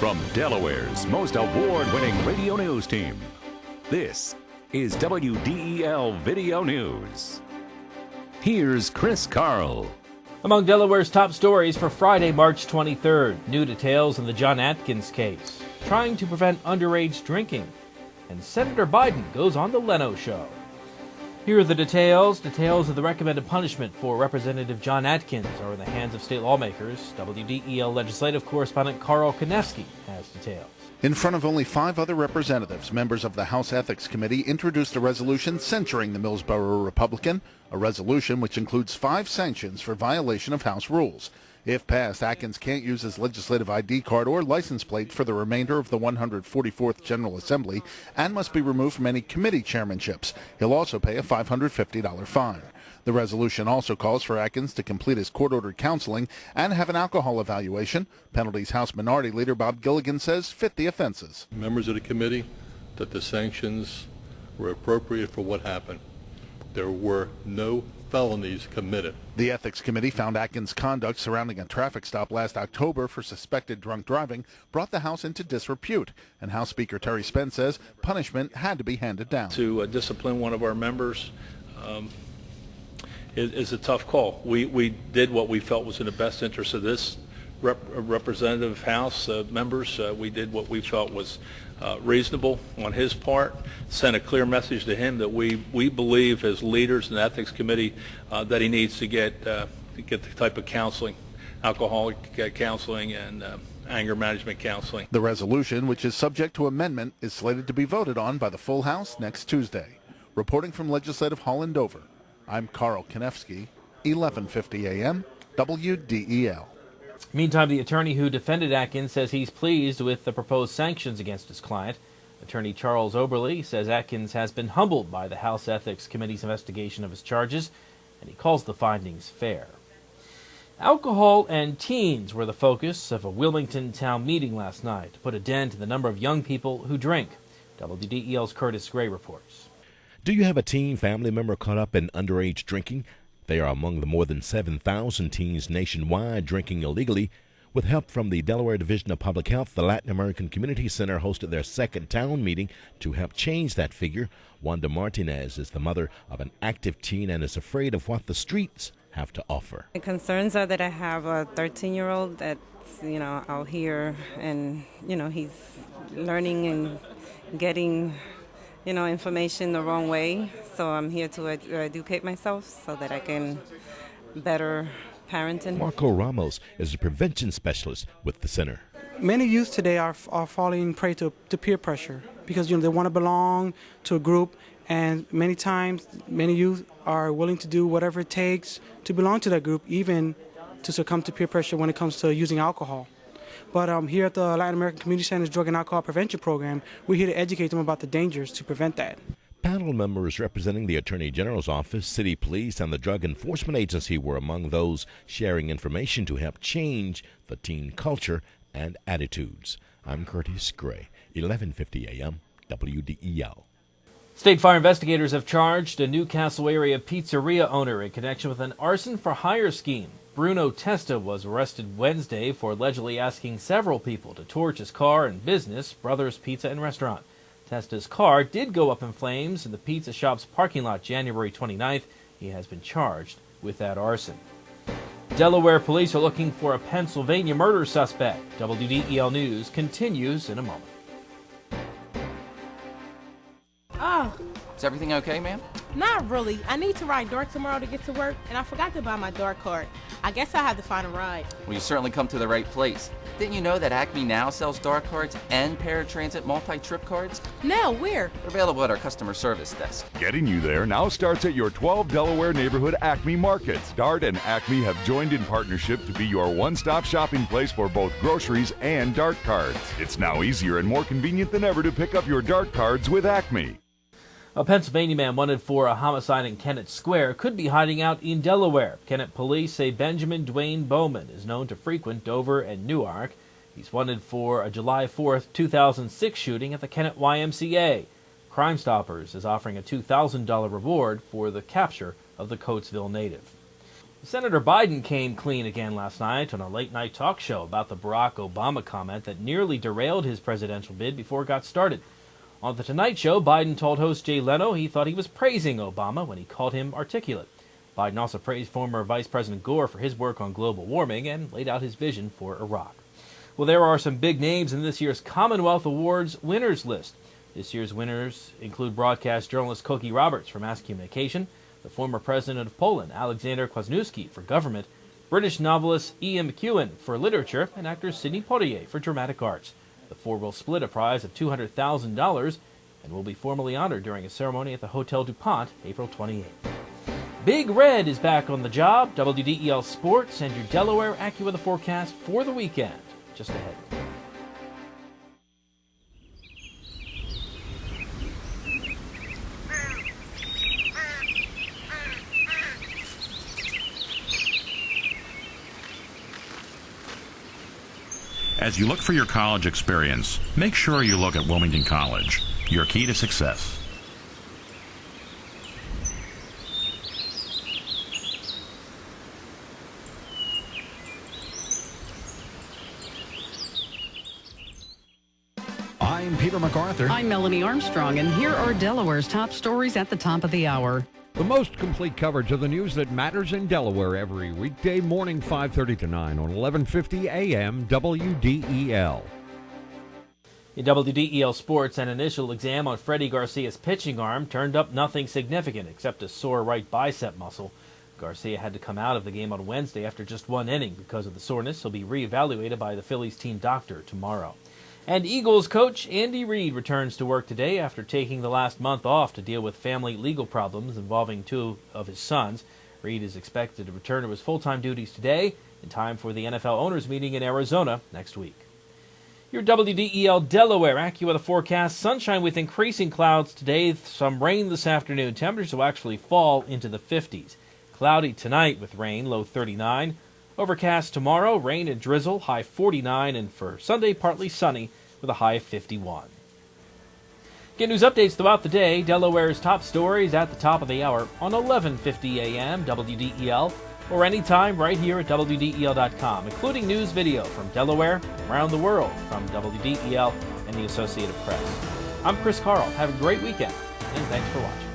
From Delaware's most award-winning radio news team, this is WDEL Video News. Here's Chris Carl. Among Delaware's top stories for Friday, March 23rd, new details in the John Atkins case, trying to prevent underage drinking, and Senator Biden goes on the Leno Show. Here are the details. Details of the recommended punishment for Representative John Atkins are in the hands of state lawmakers. WDEL legislative correspondent Carl Konevsky has details. In front of only 5 other representatives, members of the House Ethics Committee introduced a resolution censuring the Millsboro Republican, a resolution which includes 5 sanctions for violation of House rules. If passed, Atkins can't use his legislative ID card or license plate for the remainder of the 144th General Assembly and must be removed from any committee chairmanships. He'll also pay a $550 fine. The resolution also calls for Atkins to complete his court-ordered counseling and have an alcohol evaluation. Penalties House Minority Leader Bob Gilligan says fit the offenses. Members of the committee, that the sanctions were appropriate for what happened. There were no felonies committed. The Ethics Committee found Atkins' conduct surrounding a traffic stop last October for suspected drunk driving brought the House into disrepute, and House Speaker Terry Spence says punishment had to be handed down. To discipline one of our members is a tough call. We did what we felt was in the best interest of this representative House members. We did what we felt was reasonable on his part, sent a clear message to him that we believe as leaders in the Ethics Committee that he needs to get the type of counseling, alcoholic counseling and anger management counseling. The resolution, which is subject to amendment, is slated to be voted on by the full House next Tuesday. Reporting from Legislative Hall in Dover, I'm Carl Konevsky, 1150 AM, WDEL. Meantime, the attorney who defended Atkins says he's pleased with the proposed sanctions against his client. Attorney Charles Oberle says Atkins has been humbled by the House Ethics Committee's investigation of his charges, and he calls the findings fair. Alcohol and teens were the focus of a Wilmington town meeting last night to put a dent in the number of young people who drink. WDEL's Curtis Gray reports. Do you have a teen family member caught up in underage drinking? They are among the more than 7,000 teens nationwide drinking illegally. With help from the Delaware Division of Public Health, the Latin American Community Center hosted their second town meeting to help change that figure. Wanda Martinez is the mother of an active teen and is afraid of what the streets have to offer. The concerns are that I have a 13-year-old that's, out here and, he's learning and getting information the wrong way. So I'm here to educate myself so that I can better parent. Marco Ramos is a prevention specialist with the center. Many youth today are falling prey to peer pressure because they want to belong to a group, and many times many youth are willing to do whatever it takes to belong to that group, even to succumb to peer pressure when it comes to using alcohol. But here at the Latin American Community Center's Drug and Alcohol Prevention Program, we're here to educate them about the dangers to prevent that. Panel members representing the Attorney General's office, city police, and the Drug Enforcement Agency were among those sharing information to help change the teen culture and attitudes. I'm Curtis Gray, 1150 AM, WDEL. State fire investigators have charged a Newcastle area pizzeria owner in connection with an arson for hire scheme. Bruno Testa was arrested Wednesday for allegedly asking several people to torch his car and business, Brothers Pizza and Restaurant. Testa's car did go up in flames in the pizza shop's parking lot January 29th. He has been charged with that arson. Delaware police are looking for a Pennsylvania murder suspect. WDEL News continues in a moment. Oh. Is everything okay, ma'am? Not really. I need to ride dark tomorrow to get to work, and I forgot to buy my dark card. I guess I have to find a ride. Well, you certainly come to the right place. Didn't you know that Acme now sells dark cards and paratransit multi-trip cards? No, where? They're available at our customer service desk. Getting you there now starts at your 12 Delaware neighborhood Acme markets. Dart and Acme have joined in partnership to be your one-stop shopping place for both groceries and dart cards. It's now easier and more convenient than ever to pick up your dart cards with Acme. A Pennsylvania man wanted for a homicide in Kennett Square could be hiding out in Delaware. Kennett police say Benjamin Dwayne Bowman is known to frequent Dover and Newark. He's wanted for a July 4th, 2006 shooting at the Kennett YMCA. Crime Stoppers is offering a $2,000 reward for the capture of the Coatesville native. Senator Biden came clean again last night on a late-night talk show about the Barack Obama comment that nearly derailed his presidential bid before it got started. On The Tonight Show, Biden told host Jay Leno he thought he was praising Obama when he called him articulate. Biden also praised former Vice President Gore for his work on global warming and laid out his vision for Iraq. Well, there are some big names in this year's Commonwealth Awards winners list. This year's winners include broadcast journalist Koki Roberts for mass communication, the former president of Poland, Alexander Kwasniewski, for government, British novelist Ian McEwan for literature, and actor Sidney Poitier for dramatic arts. The four will split a prize of $200,000 and will be formally honored during a ceremony at the Hotel DuPont, April 28th. Big Red is back on the job. WDEL Sports and your Delaware AccuWeather forecast for the weekend. Just ahead. As you look for your college experience, make sure you look at Wilmington College, your key to success. I'm Peter MacArthur. I'm Melanie Armstrong, and here are Delaware's top stories at the top of the hour. The most complete coverage of the news that matters in Delaware every weekday morning, 5:30 to 9 on 1150 AM WDEL. In WDEL Sports, an initial exam on Freddie Garcia's pitching arm turned up nothing significant except a sore right bicep muscle. Garcia had to come out of the game on Wednesday after just one inning because of the soreness. He'll be reevaluated by the Phillies team doctor tomorrow. And Eagles coach Andy Reid returns to work today after taking the last month off to deal with family legal problems involving two of his sons. Reid is expected to return to his full-time duties today in time for the NFL owners meeting in Arizona next week. Your WDEL Delaware AccuWeather forecast: sunshine with increasing clouds today, some rain this afternoon. Temperatures will actually fall into the 50s. Cloudy tonight with rain, low 39. Overcast tomorrow, rain and drizzle, high 49, and for Sunday, partly sunny with a high of 51. Get news updates throughout the day. Delaware's top stories at the top of the hour on 1150 AM WDEL, or anytime right here at WDEL.com, including news video from Delaware and around the world from WDEL and the Associated Press. I'm Chris Carl. Have a great weekend, and thanks for watching.